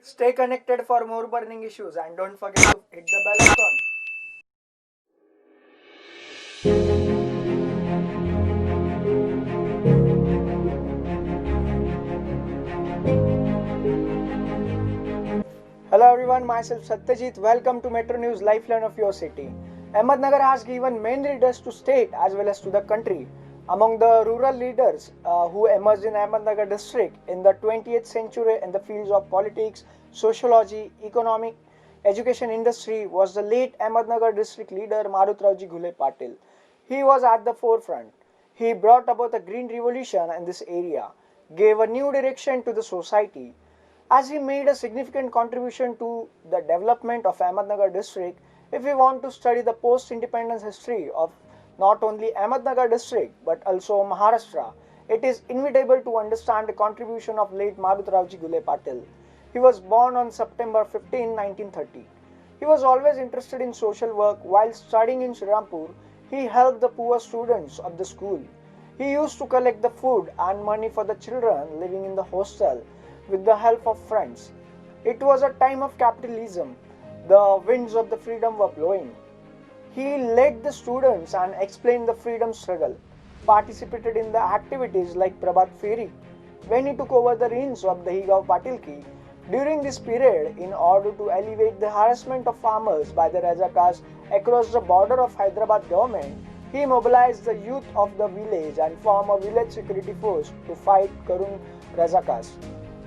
Stay connected for more burning issues and don't forget to hit the bell icon. Hello everyone, myself Satyajit. Welcome to Metro News Lifeline of your city. Ahmednagar has given main leaders to state as well as to the country. Among the rural leaders who emerged in Ahmednagar district in the 20th century in the fields of politics, sociology, economic, education industry was the late Ahmednagar district leader Marutraoji Ghule Patil. He was at the forefront. He brought about the green revolution in this area, gave a new direction to the society, as he made a significant contribution to the development of Ahmednagar district. If we want to study the post-independence history of not only Ahmednagar district but also Maharashtra, it is inevitable to understand the contribution of late Marutraoji Ghule Patil. He was born on September 15, 1930. He was always interested in social work. While studying in Srirampur, he helped the poor students of the school. He used to collect the food and money for the children living in the hostel with the help of friends. It was a time of capitalism. The winds of the freedom were blowing. He led the students and explained the freedom struggle, participated in the activities like Prabhat Feri. When he took over the reins of the Dahigaon Patilki, during this period, in order to alleviate the harassment of farmers by the Rajakas across the border of Hyderabad government, he mobilized the youth of the village and formed a village security force to fight Karun Rajakas.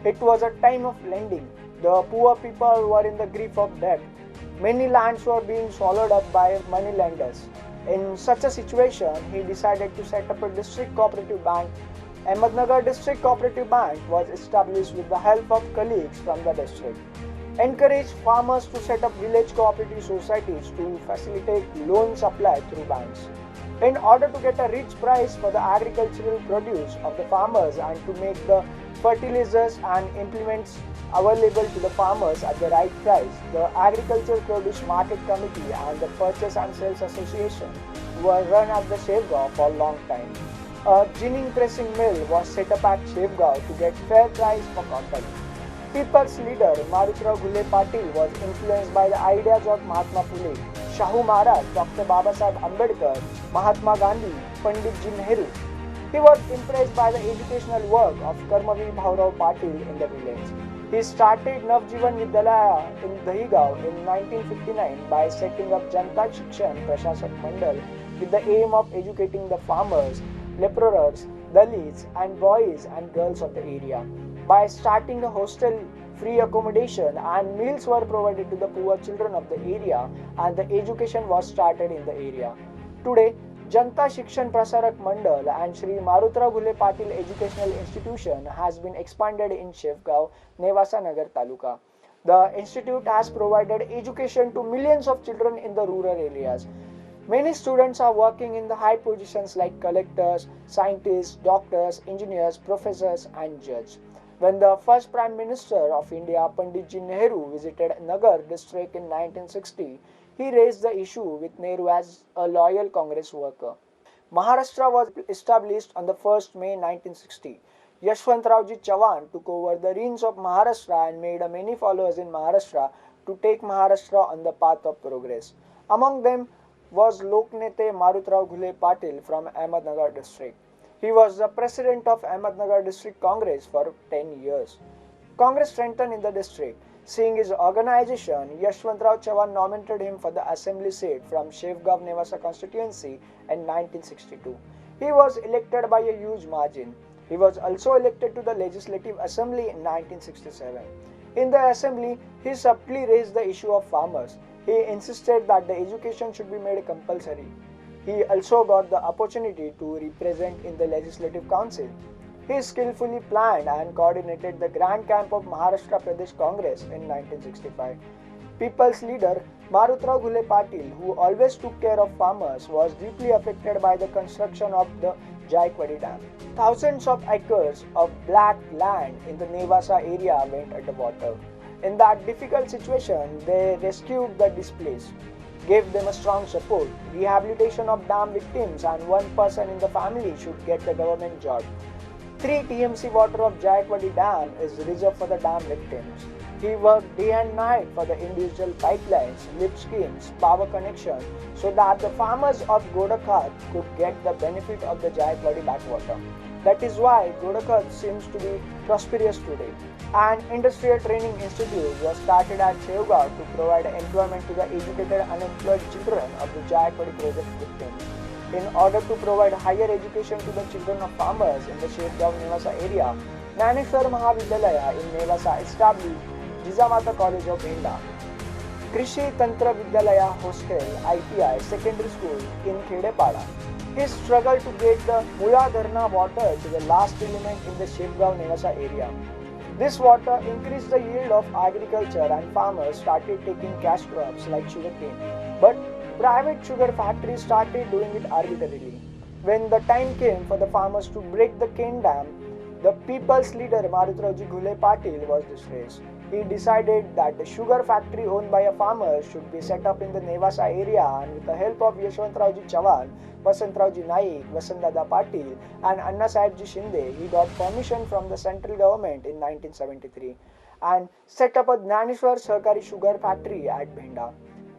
It was a time of lending. The poor people were in the grip of debt. Many lands were being swallowed up by money lenders. In such a situation, he decided to set up a district cooperative bank. Ahmednagar District Cooperative Bank was established with the help of colleagues from the district. Encouraged farmers to set up village cooperative societies to facilitate loan supply through banks. In order to get a rich price for the agricultural produce of the farmers and to make the fertilizers and implements available to the farmers at the right price, the Agricultural Produce Market Committee and the Purchase and Sales Association were run at the Shevgaon for a long time. A ginning pressing mill was set up at Shevgaon to get fair price for cotton. People's leader Marutraw Ghule Patil was influenced by the ideas of Mahatma Phule, Shahu Maharaj, Dr. Babasaheb Ambedkar, Mahatma Gandhi, Pandit Ji Nehru. He was impressed by the educational work of Karmavir Bhaurao Patil in the village. He started Navjivan Vidyalaya in Dahigaon in 1959 by setting up Janta Shikshan Prashashak Mandal with the aim of educating the farmers, laborers, Dalits and boys and girls of the area. By starting a hostel, free accommodation and meals were provided to the poor children of the area and the education was started in the area. Today, Janta Shikshan Prasarak Mandal and Shri Marutraw Ghule Patil Educational Institution has been expanded in Shevgaon, Nevasa Nagar Taluka. The institute has provided education to millions of children in the rural areas. Many students are working in the high positions like collectors, scientists, doctors, engineers, professors and judges. When the first Prime Minister of India, Pandit Ji Nehru, visited Nagar district in 1960, he raised the issue with Nehru as a loyal Congress worker. Maharashtra was established on the 1st May 1960. Yashwantrao Chavan took over the reins of Maharashtra and made many followers in Maharashtra to take Maharashtra on the path of progress. Among them was Loknete Marutraw Ghule Patil from Ahmednagar district. He was the president of Ahmednagar District Congress for 10 years. Congress strengthened in the district. Seeing his organization, Yashwantrao Chavan nominated him for the assembly seat from Shevgaon Nevasa constituency in 1962. He was elected by a huge margin. He was also elected to the Legislative Assembly in 1967. In the assembly, he subtly raised the issue of farmers. He insisted that the education should be made compulsory. He also got the opportunity to represent in the Legislative Council. He skillfully planned and coordinated the Grand Camp of Maharashtra Pradesh Congress in 1965. People's leader Marutraw Ghule Patil, who always took care of farmers, was deeply affected by the construction of the Jaikwadi Dam. Thousands of acres of black land in the Nevasa area went underwater. In that difficult situation, they rescued the displaced, gave them a strong support, rehabilitation of dam victims, and one person in the family should get the government job. 3 TMC water of Jaikwadi Dam is reserved for the dam victims. He worked day and night for the individual pipelines, lift schemes, power connections, so that the farmers of Godakhat could get the benefit of the Jayakwadi backwater. That is why Godakhat seems to be prosperous today. An industrial training institute was started at Chevgaon to provide employment to the educated unemployed children of the Jayakwadi project victims. In order to provide higher education to the children of farmers in the Shevgaon Nevasa area, Naneshwar Mahavidyalaya in Nevasa established Jijamata College of Bhinda, Krishi Tantra Vidyalaya Hostel ITI Secondary School in Khedepada. He struggled to get the Mula Dharna water to the last element in the Shevgaon Nevasa area. This water increased the yield of agriculture and farmers started taking cash crops like sugarcane. But private sugar factories started doing it arbitrarily. When the time came for the farmers to break the cane dam, the people's leader Marutrauji Ghule Patil was distressed. He decided that the sugar factory owned by a farmer should be set up in the Nevasa area, and with the help of Yashwantrauji Chavan, Vasantrauji Naik, Vasantdada Patil and Anna Sahibji Shinde, he got permission from the central government in 1973 and set up a Dnyaneshwar Sahakari sugar factory at Bhinda.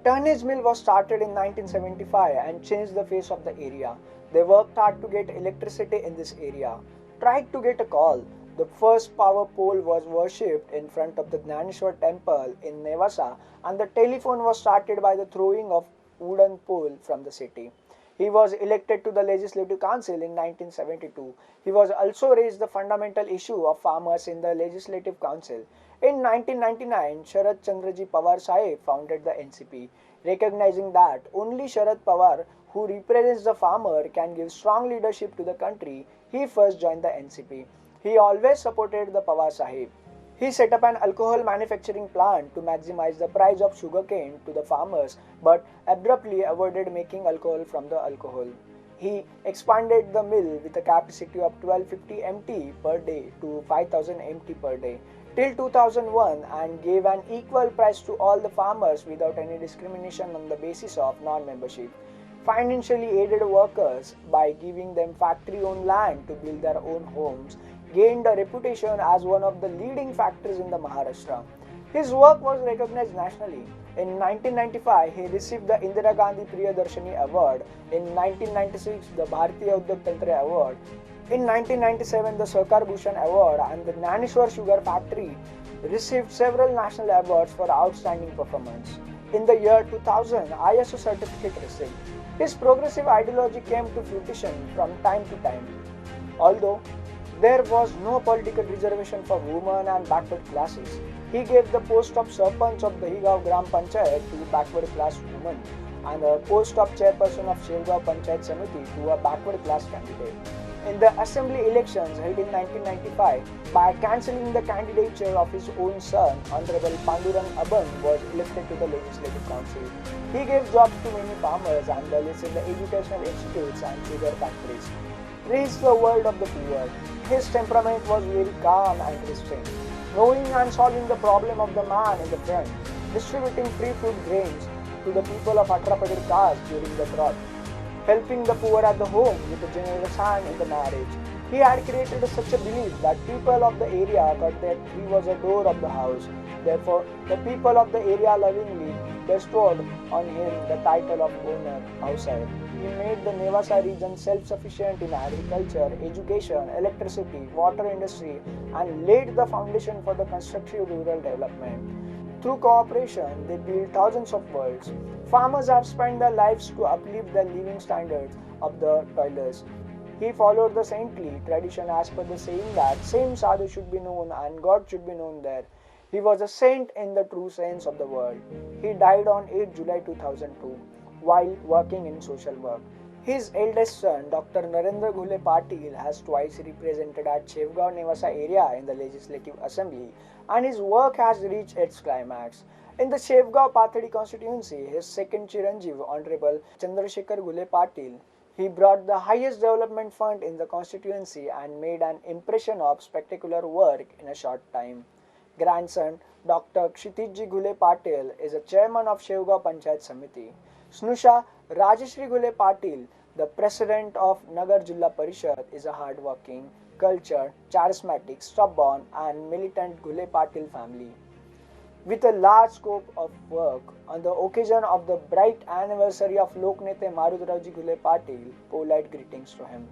Tonnage mill was started in 1975 and changed the face of the area. They worked hard to get electricity in this area. Tried to get a call. The first power pole was worshipped in front of the Dnyaneshwar temple in Nevasa, and the telephone was started by the throwing of wooden pole from the city. He was elected to the Legislative Council in 1972. He was also raised the fundamental issue of farmers in the Legislative Council. In 1999, Sharad Chandraji Pawar Sahib founded the NCP, recognizing that only Sharad Pawar, who represents the farmer, can give strong leadership to the country. He first joined the NCP. He always supported the Pawar Sahib. He set up an alcohol manufacturing plant to maximize the price of sugarcane to the farmers, but abruptly avoided making alcohol from the alcohol. He expanded the mill with a capacity of 1250 mt per day to 5000 mt per day till 2001 and gave an equal price to all the farmers without any discrimination on the basis of non-membership. Financially aided workers by giving them factory-owned land to build their own homes, gained a reputation as one of the leading factories in the Maharashtra. His work was recognized nationally. In 1995, he received the Indira Gandhi Priyadarshini Award. In 1996, the Bharatiya Udyog Tantra Award. In 1997, the Sahakar Bhushan Award, and the Dnyaneshwar Sugar Factory received several national awards for outstanding performance. In the year 2000, ISO certificate received. His progressive ideology came to fruition from time to time. Although there was no political reservation for women and backward classes, he gave the post of Sarpanch of Dahigaon Gram Panchayat to backward class women and the post of chairperson of Shevgaon Panchayat Samiti to a backward class candidate. In the assembly elections held in 1995, by cancelling the candidature of his own son, Honorable Pandurang Aban was elected to the Legislative Council. He gave jobs to many farmers and in the educational institutes and sugar factories. Raised the world of the poor. His temperament was very calm and restrained, knowing and solving the problem of the man in the front, distributing free food grains to the people of Atrapadir caste during the drought, helping the poor at the home with a generous hand in the marriage. He had created such a belief that people of the area thought that he was a door of the house. Therefore, the people of the area lovingly bestowed on him the title of owner outside. He made the Nevasa region self-sufficient in agriculture, education, electricity, water industry, and laid the foundation for the constructive rural development. Through cooperation, they built thousands of worlds. Farmers have spent their lives to uplift the living standards of the toilers. He followed the saintly tradition as per the saying that same sadhu should be known and God should be known there. He was a saint in the true sense of the word. He died on 8 July 2002 while working in social work. His eldest son, Dr. Narendra Ghule Patil, has twice represented at Shevgaon Nevasa area in the Legislative Assembly, and his work has reached its climax. In the Shevgaon Pathadi constituency, his second Chiranjeev, Honorable Chandrasekhar Ghule Patil, he brought the highest development fund in the constituency and made an impression of spectacular work in a short time. Grandson, Dr. Kshitijji Ghule Patil, is a chairman of Shevgaon Panchayat Samiti. Snusha Rajeshri Ghule Patil, the president of Nagar Jilla Parishad, is a hard-working, cultured, charismatic, stubborn and militant Ghule Patil family. with a large scope of work. On the occasion of the bright anniversary of Loknete Marutharao Ji Ghule Patil, polite greetings to him.